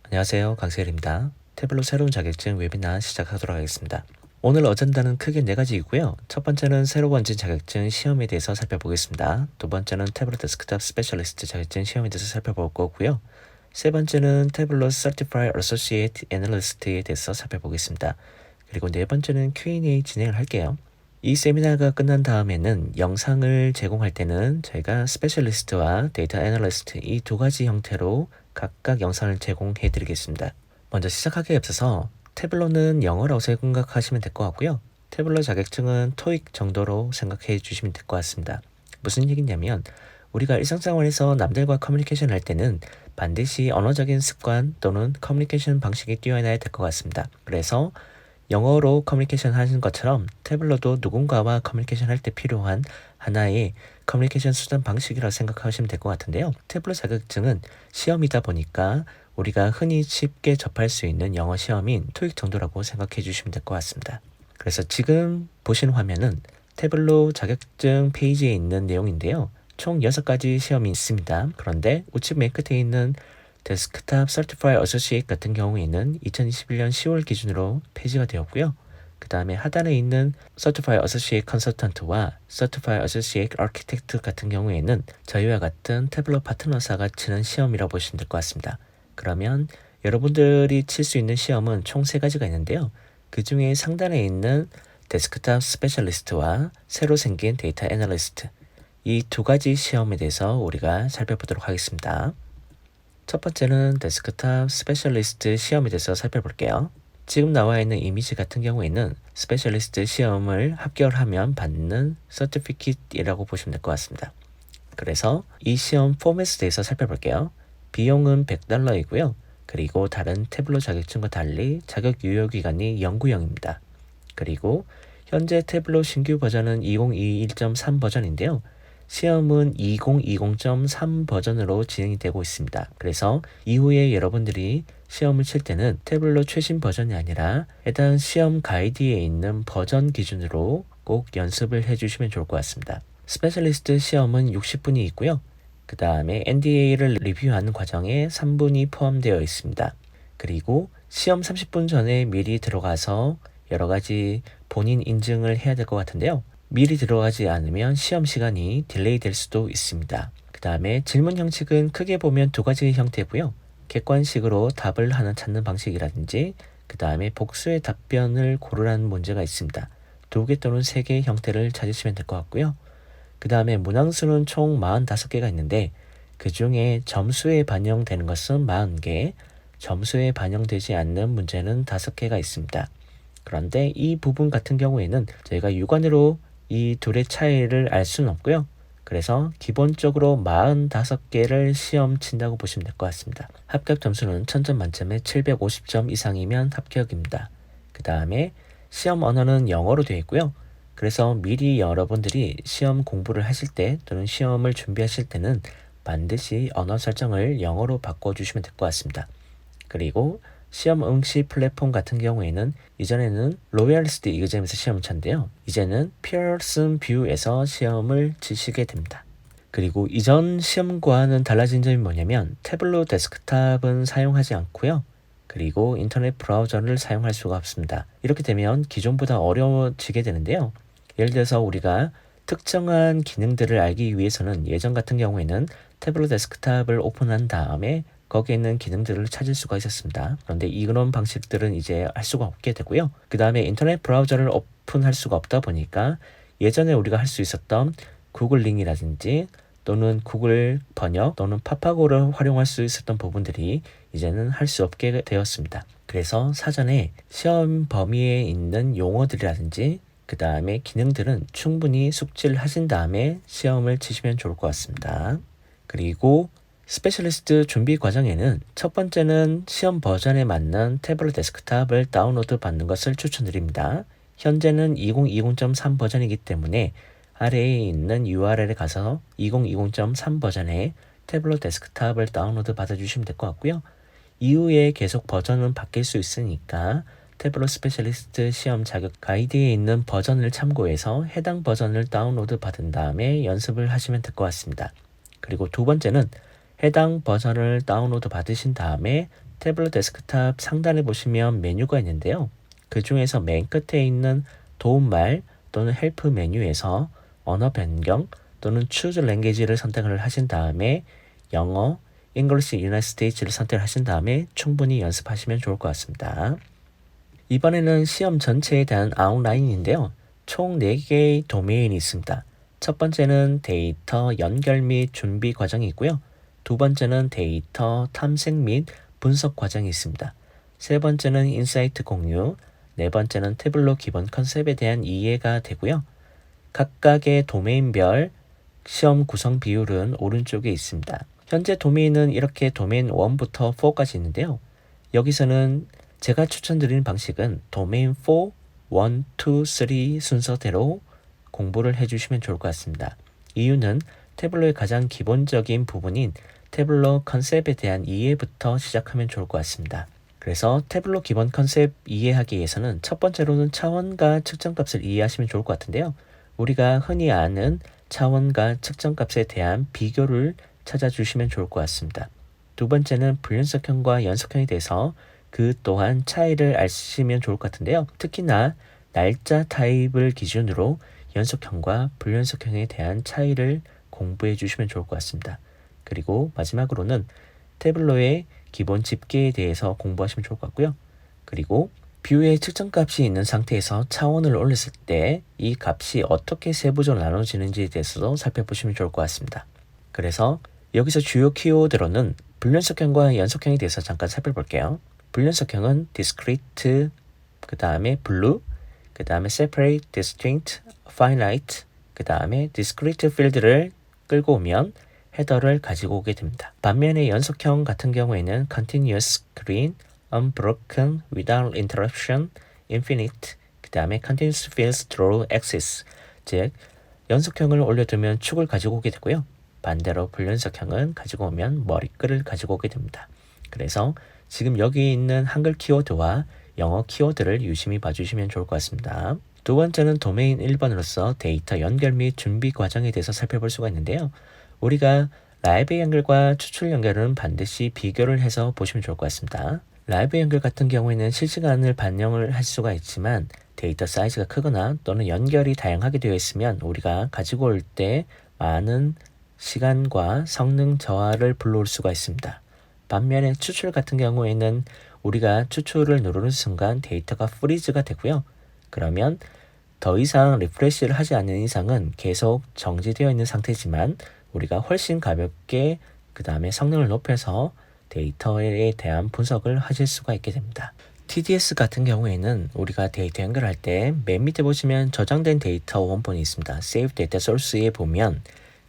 안녕하세요. 강세일입니다. 태블로 새로운 자격증 웨비나 시작하도록 하겠습니다. 오늘 어젠다는 크게 4가지이고요. 첫 번째는 새로 원진 자격증 시험에 대해서 살펴보겠습니다. 두 번째는 태블로 데스크탑 스페셜리스트 자격증 시험에 대해서 살펴볼 거고요. 세 번째는 태블로 Certified Associate Analyst에 대해서 살펴보겠습니다. 그리고 네 번째는 Q&A 진행을 할게요. 이 세미나가 끝난 다음에는 영상을 제공할 때는 저희가 스페셜리스트와 데이터 애널리스트 이 두 가지 형태로 각각 영상을 제공해 드리겠습니다. 먼저 시작하기에 앞서서 태블로는 영어라고 생각하시면 될 것 같고요. 태블로 자격증은 토익 정도로 생각해 주시면 될 것 같습니다. 무슨 얘기냐면 우리가 일상생활에서 남들과 커뮤니케이션 할 때는 반드시 언어적인 습관 또는 커뮤니케이션 방식이 뛰어나야 될 것 같습니다. 그래서 영어로 커뮤니케이션 하는 것처럼 태블로도 누군가와 커뮤니케이션 할 때 필요한 하나의 커뮤니케이션 수단 방식이라고 생각하시면 될 것 같은데요. 태블로 자격증은 시험이다 보니까 우리가 흔히 쉽게 접할 수 있는 영어 시험인 토익 정도라고 생각해 주시면 될 것 같습니다. 그래서 지금 보신 화면은 태블로 자격증 페이지에 있는 내용인데요. 총 6가지 시험이 있습니다. 그런데 우측 맨 끝에 있는 데스크탑 Certified Associate 같은 경우에는 2021년 10월 기준으로 폐지가 되었고요. 그 다음에 하단에 있는 Certified Associate Consultant와 Certified Associate Architect 같은 경우에는 저희와 같은 태블로 파트너사가 치는 시험이라고 보시면 될 것 같습니다. 그러면 여러분들이 칠 수 있는 시험은 총 3가지가 있는데요. 그 중에 상단에 있는 데스크탑 스페셜리스트와 새로 생긴 데이터 애널리스트 이 2가지 시험에 대해서 우리가 살펴보도록 하겠습니다. 첫 번째는 데스크탑 스페셜리스트 시험에 대해서 살펴볼게요. 지금 나와 있는 이미지 같은 경우에는 스페셜리스트 시험을 합격하면 받는 서티피킷이라고 보시면 될 것 같습니다. 그래서 이 시험 포맷에 대해서 살펴볼게요. 비용은 $100이고요. 그리고 다른 태블로 자격증과 달리 자격 유효 기간이 영구형입니다. 그리고 현재 태블로 신규 버전은 2021.3 버전인데요. 시험은 2020.3 버전으로 진행이 되고 있습니다. 그래서 이후에 여러분들이 시험을 칠 때는 태블로 최신 버전이 아니라 해당 시험 가이드에 있는 버전 기준으로 꼭 연습을 해주시면 좋을 것 같습니다. 스페셜리스트 시험은 60분이 있고요. 그 다음에 NDA를 리뷰하는 과정에 3분이 포함되어 있습니다. 그리고 시험 30분 전에 미리 들어가서 여러 가지 본인 인증을 해야 될 것 같은데요. 미리 들어가지 않으면 시험 시간이 딜레이 될 수도 있습니다. 그 다음에 질문 형식은 크게 보면 2가지 형태고요. 객관식으로 답을 찾는 방식이라든지 그 다음에 복수의 답변을 고르라는 문제가 있습니다. 2개 또는 3개의 형태를 찾으시면 될 것 같고요. 그 다음에 문항수는 총 45개가 있는데 그 중에 점수에 반영되는 것은 40개, 점수에 반영되지 않는 문제는 5개가 있습니다. 그런데 이 부분 같은 경우에는 저희가 육안으로 이 둘의 차이를 알 수는 없고요. 그래서 기본적으로 45개를 시험 친다고 보시면 될 것 같습니다. 합격 점수는 1000점 만점에 750점 이상이면 합격입니다. 그 다음에 시험 언어는 영어로 되어 있고요. 그래서 미리 여러분들이 시험 공부를 하실 때 또는 시험을 준비하실 때는 반드시 언어 설정을 영어로 바꿔주시면 될 것 같습니다. 그리고 시험 응시 플랫폼 같은 경우에는 이전에는 로얄리스트 이그잼에서 시험을 쳤는데요. 이제는 피어슨 뷰에서 시험을 치시게 됩니다. 그리고 이전 시험과는 달라진 점이 뭐냐면 태블로 데스크탑은 사용하지 않고요. 그리고 인터넷 브라우저를 사용할 수가 없습니다. 이렇게 되면 기존보다 어려워지게 되는데요. 예를 들어서 우리가 특정한 기능들을 알기 위해서는 예전 같은 경우에는 태블로 데스크탑을 오픈한 다음에 거기에 있는 기능들을 찾을 수가 있었습니다. 그런데 이런 방식들은 이제 할 수가 없게 되고요. 그 다음에 인터넷 브라우저를 오픈할 수가 없다 보니까 예전에 우리가 할 수 있었던 구글 링이라든지 또는 구글 번역 또는 파파고를 활용할 수 있었던 부분들이 이제는 할 수 없게 되었습니다. 그래서 사전에 시험 범위에 있는 용어들이라든지 그 다음에 기능들은 충분히 숙지를 하신 다음에 시험을 치시면 좋을 것 같습니다. 그리고 스페셜리스트 준비 과정에는 첫 번째는 시험 버전에 맞는 태블릿 데스크탑을 다운로드 받는 것을 추천드립니다. 현재는 2020.3 버전이기 때문에 아래에 있는 URL에 가서 2020.3 버전의 태블릿 데스크탑을 다운로드 받아주시면 될 것 같고요. 이후에 계속 버전은 바뀔 수 있으니까 태블릿 스페셜리스트 시험 자격 가이드에 있는 버전을 참고해서 해당 버전을 다운로드 받은 다음에 연습을 하시면 될 것 같습니다. 그리고 두 번째는 해당 버전을 다운로드 받으신 다음에 태블릿 데스크탑 상단에 보시면 메뉴가 있는데요. 그 중에서 맨 끝에 있는 도움말 또는 헬프 메뉴에서 언어 변경 또는 Choose Language를 선택을 하신 다음에 영어, English United States를 선택하신 다음에 충분히 연습하시면 좋을 것 같습니다. 이번에는 시험 전체에 대한 아웃라인인데요. 총 4개의 도메인이 있습니다. 첫 번째는 데이터 연결 및 준비 과정이 있고요. 두 번째는 데이터 탐색 및 분석 과정이 있습니다. 세 번째는 인사이트 공유, 네 번째는 태블로 기본 컨셉에 대한 이해가 되고요. 각각의 도메인별 시험 구성 비율은 오른쪽에 있습니다. 현재 도메인은 이렇게 도메인 1부터 4까지 있는데요. 여기서는 제가 추천드리는 방식은 도메인 4, 1, 2, 3 순서대로 공부를 해주시면 좋을 것 같습니다. 이유는 태블로의 가장 기본적인 부분인 태블로 컨셉에 대한 이해부터 시작하면 좋을 것 같습니다. 그래서 태블로 기본 컨셉 이해하기 위해서는 첫 번째로는 차원과 측정값을 이해하시면 좋을 것 같은데요. 우리가 흔히 아는 차원과 측정값에 대한 비교를 찾아주시면 좋을 것 같습니다. 두 번째는 불연속형과 연속형에 대해서 그 또한 차이를 아시면 좋을 것 같은데요. 특히나 날짜 타입을 기준으로 연속형과 불연속형에 대한 차이를 공부해 주시면 좋을 것 같습니다. 그리고 마지막으로는 태블로의 기본 집계에 대해서 공부하시면 좋을 것 같고요. 그리고 뷰에 측정값이 있는 상태에서 차원을 올렸을 때 이 값이 어떻게 세부적으로 나눠지는지에 대해서도 살펴보시면 좋을 것 같습니다. 그래서 여기서 주요 키워드로는 불연속형과 연속형에 대해서 잠깐 살펴볼게요. 불연속형은 discrete, 그 다음에 blue, 그 다음에 separate, distinct, finite, 그 다음에 discrete field를 끌고 오면 헤더를 가지고 오게 됩니다. 반면에 연속형 같은 경우에는 continuous, green, unbroken, without interruption, infinite, 그 다음에 continuous fields through axis, 즉 연속형을 올려두면 축을 가지고 오게 되고요. 반대로 불연속형은 가지고 오면 머리글을 가지고 오게 됩니다. 그래서 지금 여기 있는 한글 키워드와 영어 키워드를 유심히 봐주시면 좋을 것 같습니다. 두 번째는 도메인 1번으로서 데이터 연결 및 준비 과정에 대해서 살펴볼 수가 있는데요. 우리가 라이브 연결과 추출 연결은 반드시 비교를 해서 보시면 좋을 것 같습니다. 라이브 연결 같은 경우에는 실시간을 반영을 할 수가 있지만 데이터 사이즈가 크거나 또는 연결이 다양하게 되어 있으면 우리가 가지고 올 때 많은 시간과 성능 저하를 불러올 수가 있습니다. 반면에 추출 같은 경우에는 우리가 추출을 누르는 순간 데이터가 프리즈가 되고요. 그러면 더 이상 리프레시를 하지 않는 이상은 계속 정지되어 있는 상태지만 우리가 훨씬 가볍게 그 다음에 성능을 높여서 데이터에 대한 분석을 하실 수가 있게 됩니다. TDS 같은 경우에는 우리가 데이터 연결할 때 맨 밑에 보시면 저장된 데이터 원본이 있습니다. Save Data Source에 보면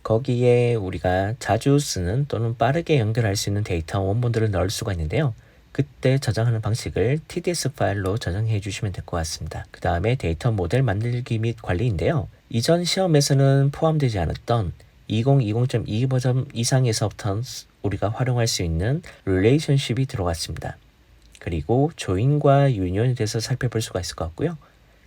거기에 우리가 자주 쓰는 또는 빠르게 연결할 수 있는 데이터 원본들을 넣을 수가 있는데요. 그때 저장하는 방식을 TDS 파일로 저장해 주시면 될 것 같습니다. 그 다음에 데이터 모델 만들기 및 관리인데요. 이전 시험에서는 포함되지 않았던 2020.2 버전 이상에서부터 우리가 활용할 수 있는 릴레이션십이 들어갔습니다. 그리고 조인과 유니온에 대해서 살펴볼 수가 있을 것 같고요.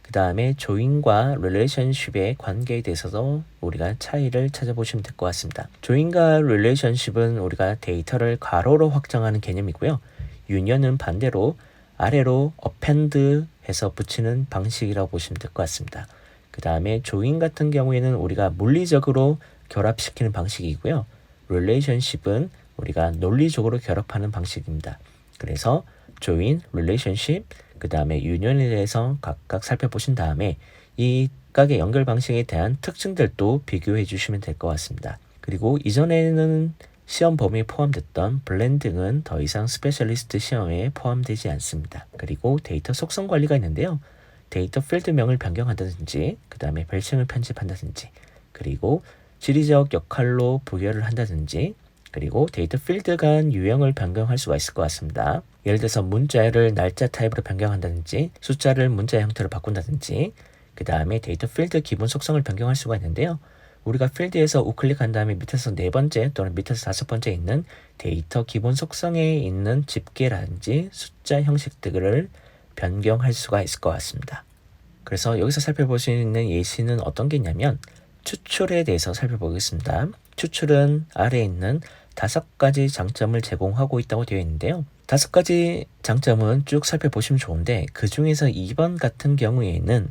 그 다음에 조인과 릴레이션십의 관계에 대해서도 우리가 차이를 찾아보시면 될 것 같습니다. 조인과 릴레이션십은 우리가 데이터를 괄호로 확장하는 개념이고요. 유니온은 반대로 아래로 append 해서 붙이는 방식이라고 보시면 될 것 같습니다. 그 다음에 조인 같은 경우에는 우리가 물리적으로 결합시키는 방식이고요. 릴레이션십은 우리가 논리적으로 결합하는 방식입니다. 그래서 조인, 릴레이션십, 그 다음에 유니온에 대해서 각각 살펴보신 다음에 이 각각의 연결 방식에 대한 특징들도 비교해 주시면 될 것 같습니다. 그리고 이전에는 시험 범위에 포함됐던 블렌딩은 더 이상 스페셜리스트 시험에 포함되지 않습니다. 그리고 데이터 속성 관리가 있는데요. 데이터 필드명을 변경한다든지 그 다음에 별칭을 편집한다든지 그리고 지리적 역할로 부여를 한다든지 그리고 데이터 필드 간 유형을 변경할 수가 있을 것 같습니다. 예를 들어서 문자를 날짜 타입으로 변경한다든지 숫자를 문자 형태로 바꾼다든지 그 다음에 데이터 필드 기본 속성을 변경할 수가 있는데요. 우리가 필드에서 우클릭한 다음에 밑에서 네 번째 또는 밑에서 다섯 번째 있는 데이터 기본 속성에 있는 집계라든지 숫자 형식들을 변경할 수가 있을 것 같습니다. 그래서 여기서 살펴볼 수 있는 예시는 어떤 게 있냐면 추출에 대해서 살펴보겠습니다. 추출은 아래에 있는 5가지 장점을 제공하고 있다고 되어 있는데요. 다섯 가지 장점은 쭉 살펴보시면 좋은데 그 중에서 2번 같은 경우에는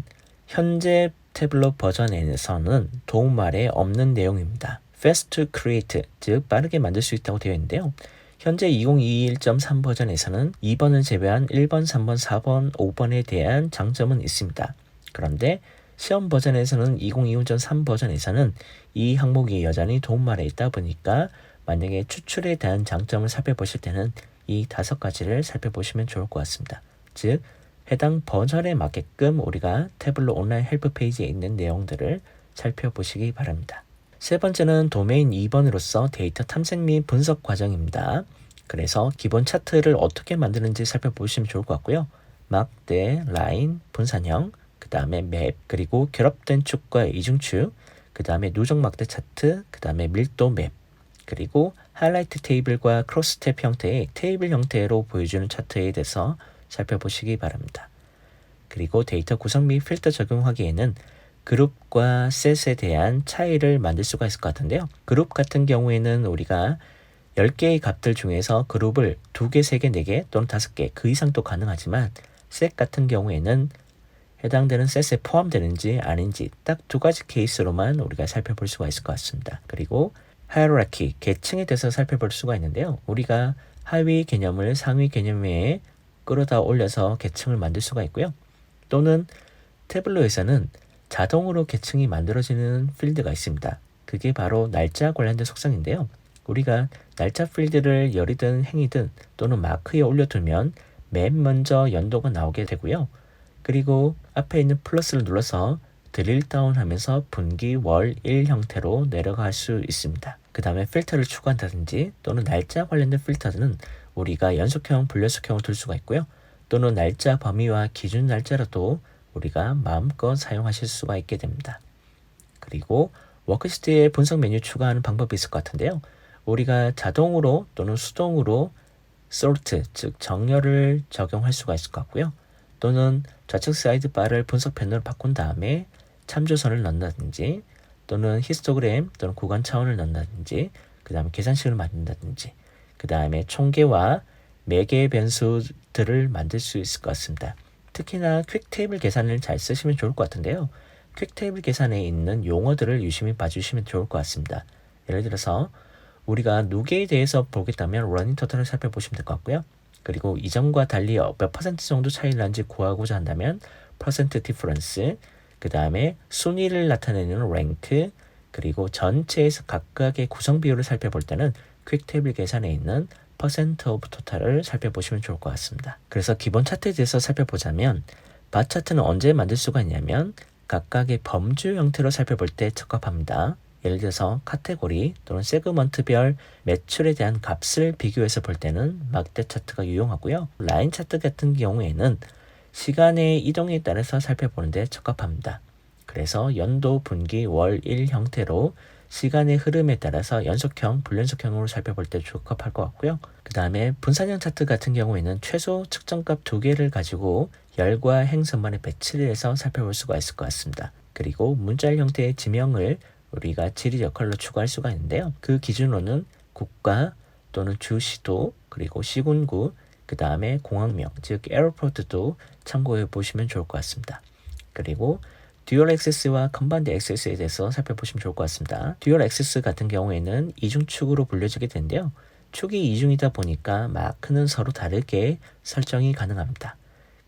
현재 태블릿 버전에서는 도움말에 없는 내용입니다. Fast to create, 즉 빠르게 만들 수 있다고 되어 있는데요. 현재 2021.3 버전에서는 2번을 제외한 1번, 3번, 4번, 5번에 대한 장점은 있습니다. 그런데 시험 버전에서는 2025.3 버전에서는 이 항목이 여전히 도움말에 있다 보니까 만약에 추출에 대한 장점을 살펴보실 때는 이 다섯 가지를 살펴보시면 좋을 것 같습니다. 즉 해당 버전에 맞게끔 우리가 태블릿 온라인 헬프 페이지에 있는 내용들을 살펴보시기 바랍니다. 세 번째는 도메인 2번으로서 데이터 탐색 및 분석 과정입니다. 그래서 기본 차트를 어떻게 만드는지 살펴보시면 좋을 것 같고요. 막대, 라인, 분산형, 그 다음에 맵, 그리고 결합된 축과 이중축, 그 다음에 누적 막대 차트, 그 다음에 밀도 맵, 그리고 하이라이트 테이블과 크로스탭 형태의 테이블 형태로 보여주는 차트에 대해서 살펴보시기 바랍니다. 그리고 데이터 구성 및 필터 적용하기에는 그룹과 셋에 대한 차이를 만들 수가 있을 것 같은데요. 그룹 같은 경우에는 우리가 10개의 값들 중에서 그룹을 2개, 3개, 4개 또는 5개 그 이상도 가능하지만 셋 같은 경우에는 해당되는 셋에 포함되는지 아닌지 딱 두 가지 케이스로만 우리가 살펴볼 수가 있을 것 같습니다. 그리고 하이어라키, 계층에 대해서 살펴볼 수가 있는데요. 우리가 하위 개념을 상위 개념에 끌어다 올려서 계층을 만들 수가 있고요. 또는 태블릿에서는 자동으로 계층이 만들어지는 필드가 있습니다. 그게 바로 날짜 관련된 속성인데요. 우리가 날짜 필드를 열이든 행이든 또는 마크에 올려두면 맨 먼저 연도가 나오게 되고요. 그리고 앞에 있는 플러스를 눌러서 드릴 다운 하면서 분기, 월, 일 형태로 내려갈 수 있습니다. 그 다음에 필터를 추가한다든지 또는 날짜 관련된 필터는 우리가 연속형, 불연속형을 둘 수가 있고요. 또는 날짜 범위와 기준 날짜로도 우리가 마음껏 사용하실 수가 있게 됩니다. 그리고 워크시트에 분석 메뉴 추가하는 방법이 있을 것 같은데요. 우리가 자동으로 또는 수동으로 sort, 즉 정렬을 적용할 수가 있을 것 같고요. 또는 좌측 사이드바를 분석 패널로 바꾼 다음에 참조선을 넣는다든지 또는 히스토그램 또는 구간 차원을 넣는다든지 그 다음에 계산식을 만든다든지 그 다음에 총계와 매개 변수들을 만들 수 있을 것 같습니다. 특히나 퀵테이블 계산을 잘 쓰시면 좋을 것 같은데요. 퀵테이블 계산에 있는 용어들을 유심히 봐주시면 좋을 것 같습니다. 예를 들어서 우리가 누계에 대해서 보겠다면 러닝 토탈을 살펴보시면 될 것 같고요. 그리고 이전과 달리 몇 퍼센트 정도 차이를 난지 구하고자 한다면 퍼센트 디퍼런스, 그 다음에 순위를 나타내는 랭크, 그리고 전체에서 각각의 구성 비율을 살펴볼 때는 퀵테이블 계산에 있는 퍼센트 오브 토탈을 살펴보시면 좋을 것 같습니다. 그래서 기본 차트에 대해서 살펴보자면 바 차트는 언제 만들 수가 있냐면 각각의 범주 형태로 살펴볼 때 적합합니다. 예를 들어서 카테고리 또는 세그먼트별 매출에 대한 값을 비교해서 볼 때는 막대 차트가 유용하고요. 라인 차트 같은 경우에는 시간의 이동에 따라서 살펴보는데 적합합니다. 그래서 연도, 분기, 월, 일 형태로 시간의 흐름에 따라서 연속형, 불연속형으로 살펴볼 때 적합할 것 같고요. 그 다음에 분산형 차트 같은 경우에는 최소 측정값 2개를 가지고 열과 행선만에 배치를 해서 살펴볼 수가 있을 것 같습니다. 그리고 문자 형태의 지명을 우리가 지리 역할로 추가할 수가 있는데요. 그 기준으로는 국가 또는 주시도 그리고 시군구 그 다음에 공항명 즉 에어포트도 참고해 보시면 좋을 것 같습니다. 그리고 듀얼 액세스와 컴바인드 액세스에 대해서 살펴보시면 좋을 것 같습니다. 듀얼 액세스 같은 경우에는 이중축으로 분류되게 되는데요. 축이 이중이다 보니까 마크는 서로 다르게 설정이 가능합니다.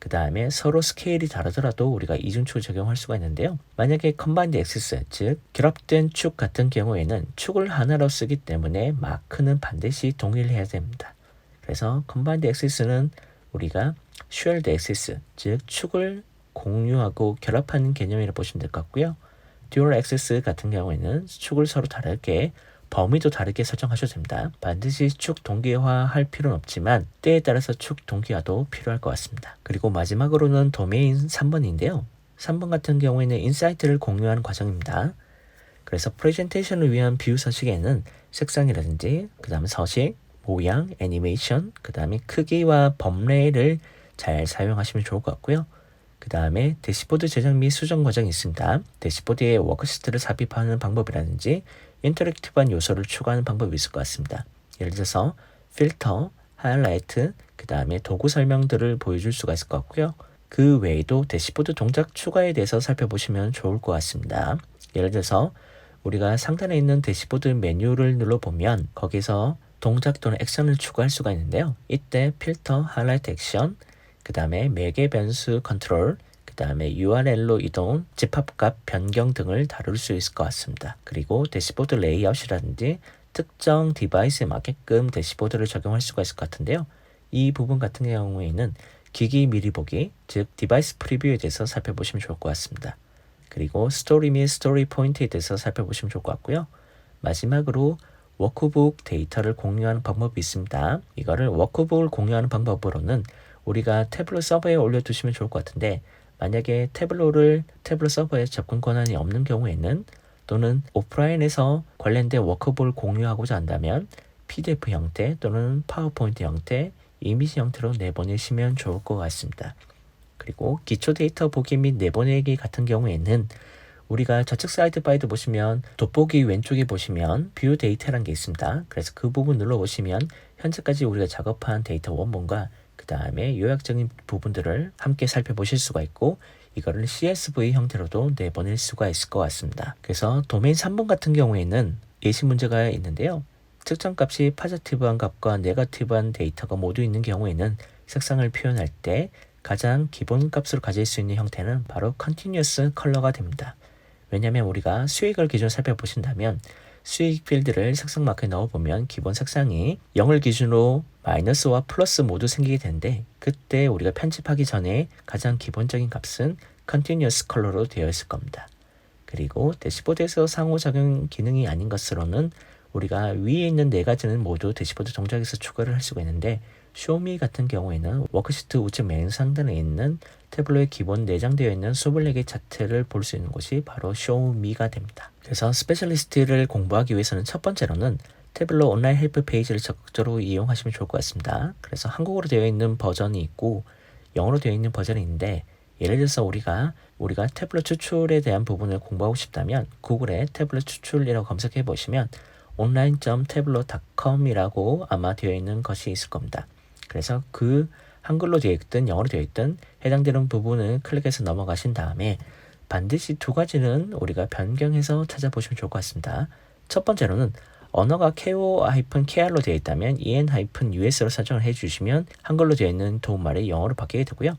그 다음에 서로 스케일이 다르더라도 우리가 이중축을 적용할 수가 있는데요. 만약에 컴바인드 액세스, 즉 결합된 축 같은 경우에는 축을 하나로 쓰기 때문에 마크는 반드시 동일해야 됩니다. 그래서 컴바인드 액세스는 우리가 쉐어드 액세스, 즉 축을 공유하고 결합하는 개념이라고 보시면 될 것 같고요. 듀얼 액세스 같은 경우에는 축을 서로 다르게 범위도 다르게 설정하셔도 됩니다. 반드시 축 동기화할 필요는 없지만 때에 따라서 축 동기화도 필요할 것 같습니다. 그리고 마지막으로는 도메인 3번인데요. 3번 같은 경우에는 인사이트를 공유하는 과정입니다. 그래서 프레젠테이션을 위한 비유 서식에는 색상이라든지 그 다음에 서식, 모양, 애니메이션, 그 다음에 크기와 범례를 잘 사용하시면 좋을 것 같고요. 그 다음에 대시보드 제작 및 수정 과정이 있습니다. 대시보드에 워크시트를 삽입하는 방법이라든지 인터랙티브한 요소를 추가하는 방법이 있을 것 같습니다. 예를 들어서 필터, 하이라이트, 그 다음에 도구 설명들을 보여줄 수가 있을 것 같고요. 그 외에도 대시보드 동작 추가에 대해서 살펴보시면 좋을 것 같습니다. 예를 들어서 우리가 상단에 있는 대시보드 메뉴를 눌러보면 거기서 동작 또는 액션을 추가할 수가 있는데요. 이때 필터, 하이라이트 액션, 그 다음에 매개 변수 컨트롤, 그 다음에 URL로 이동, 집합값 변경 등을 다룰 수 있을 것 같습니다. 그리고 대시보드 레이아웃이라든지 특정 디바이스에 맞게끔 대시보드를 적용할 수가 있을 것 같은데요. 이 부분 같은 경우에는 기기 미리 보기, 즉 디바이스 프리뷰에 대해서 살펴보시면 좋을 것 같습니다. 그리고 스토리 및 스토리 포인트에 대해서 살펴보시면 좋을 것 같고요. 마지막으로 워크북 데이터를 공유하는 방법이 있습니다. 이거를 워크북을 공유하는 방법으로는 우리가 태블로 서버에 올려두시면 좋을 것 같은데, 만약에 태블로 서버에 접근 권한이 없는 경우에는, 또는 오프라인에서 관련된 워크북을 공유하고자 한다면 PDF 형태 또는 파워포인트 형태, 이미지 형태로 내보내시면 좋을 것 같습니다. 그리고 기초 데이터 보기 및 내보내기 같은 경우에는 우리가 좌측 사이드바에도 보시면 돋보기 왼쪽에 보시면 뷰 데이터라는 게 있습니다. 그래서 그 부분 눌러보시면 현재까지 우리가 작업한 데이터 원본과 그 다음에 요약적인 부분들을 함께 살펴보실 수가 있고, 이거를 CSV 형태로도 내보낼 수가 있을 것 같습니다. 그래서 도메인 3번 같은 경우에는 예시 문제가 있는데요. 특정 값이 포지티브한 값과 네거티브한 데이터가 모두 있는 경우에는 색상을 표현할 때 가장 기본 값으로 가질 수 있는 형태는 바로 Continuous 컬러가 됩니다. 왜냐하면 우리가 수익을 기준으로 살펴보신다면 수익 필드를 색상 마크에 넣어보면 기본 색상이 0을 기준으로 마이너스와 플러스 모두 생기게 되는데, 그때 우리가 편집하기 전에 가장 기본적인 값은 Continuous 컬러로 되어 있을 겁니다. 그리고 대시보드에서 상호작용 기능이 아닌 것으로는 우리가 위에 있는 네 가지는 모두 대시보드 동작에서 추가를 할 수가 있는데, 쇼미 같은 경우에는 워크시트 우측 맨 상단에 있는 태블로에 기본 내장되어 있는 24개 차트를 볼 수 있는 곳이 바로 쇼미가 됩니다. 그래서 스페셜리스트를 공부하기 위해서는 첫 번째로는 태블로 온라인 헬프 페이지를 적극적으로 이용하시면 좋을 것 같습니다. 그래서 한국어로 되어 있는 버전이 있고 영어로 되어 있는 버전이 있는데, 예를 들어서 우리가 태블로 추출에 대한 부분을 공부하고 싶다면 구글에 태블로 추출이라고 검색해 보시면 online.tableau.com이라고 아마 되어 있는 것이 있을 겁니다. 그래서 그 한글로 되어 있든 영어로 되어 있든 해당되는 부분을 클릭해서 넘어가신 다음에 반드시 두 가지는 우리가 변경해서 찾아보시면 좋을 것 같습니다. 첫 번째로는 언어가 KO-KR로 되어 있다면 EN-US로 설정을 해주시면 한글로 되어 있는 도움말이 영어로 바뀌게 되고요.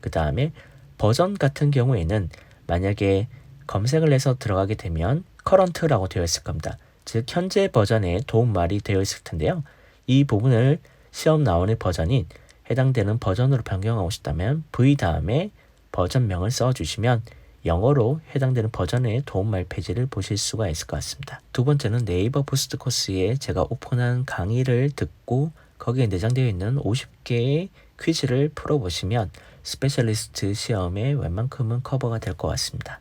그 다음에 버전 같은 경우에는 만약에 검색을 해서 들어가게 되면 current라고 되어 있을 겁니다. 즉 현재 버전의 도움말이 되어 있을 텐데요. 이 부분을 시험 나오는 버전인 해당되는 버전으로 변경하고 싶다면 V 다음에 버전명을 써주시면 영어로 해당되는 버전의 도움말 페이지를 보실 수가 있을 것 같습니다. 두 번째는 네이버 부스트 코스에 제가 오픈한 강의를 듣고 거기에 내장되어 있는 50개의 퀴즈를 풀어보시면 스페셜리스트 시험에 웬만큼은 커버가 될 것 같습니다.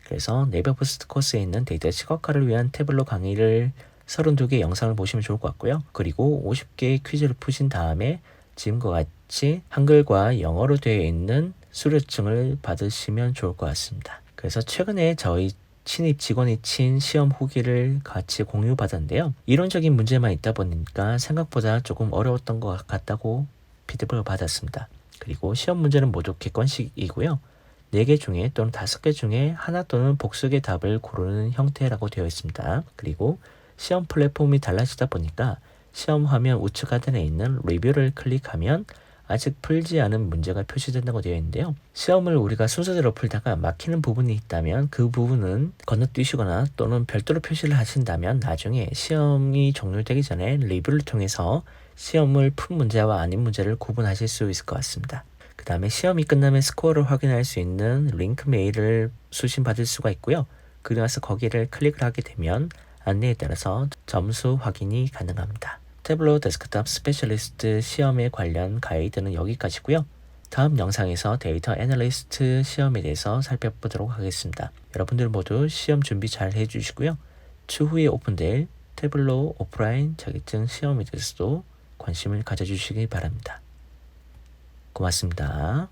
그래서 네이버 부스트 코스에 있는 데이터 시각화를 위한 태블로 강의를 32개 영상을 보시면 좋을 것 같고요. 그리고 50개의 퀴즈를 푸신 다음에 지금과 같이 한글과 영어로 되어 있는 수료증을 받으시면 좋을 것 같습니다. 그래서 최근에 저희 신입 직원이 친 시험 후기를 같이 공유받았는데요. 이론적인 문제만 있다 보니까 생각보다 조금 어려웠던 것 같다고 피드백을 받았습니다. 그리고 시험 문제는 모두 객관식이고요. 4개 중에 또는 5개 중에 하나 또는 복수의 답을 고르는 형태라고 되어 있습니다. 그리고 시험 플랫폼이 달라지다 보니까 시험 화면 우측 하단에 있는 리뷰를 클릭하면 아직 풀지 않은 문제가 표시된다고 되어 있는데요. 시험을 우리가 순서대로 풀다가 막히는 부분이 있다면 그 부분은 건너뛰시거나 또는 별도로 표시를 하신다면 나중에 시험이 종료되기 전에 리뷰를 통해서 시험을 푼 문제와 아닌 문제를 구분하실 수 있을 것 같습니다. 그 다음에 시험이 끝나면 스코어를 확인할 수 있는 링크 메일을 수신받을 수가 있고요. 그리고 나서 거기를 클릭을 하게 되면 안내에 따라서 점수 확인이 가능합니다. 태블로 데스크톱 스페셜리스트 시험에 관련 가이드는 여기까지고요. 다음 영상에서 데이터 애널리스트 시험에 대해서 살펴보도록 하겠습니다. 여러분들 모두 시험 준비 잘 해주시고요. 추후에 오픈될 태블로 오프라인 자격증 시험에 대해서도 관심을 가져주시기 바랍니다. 고맙습니다.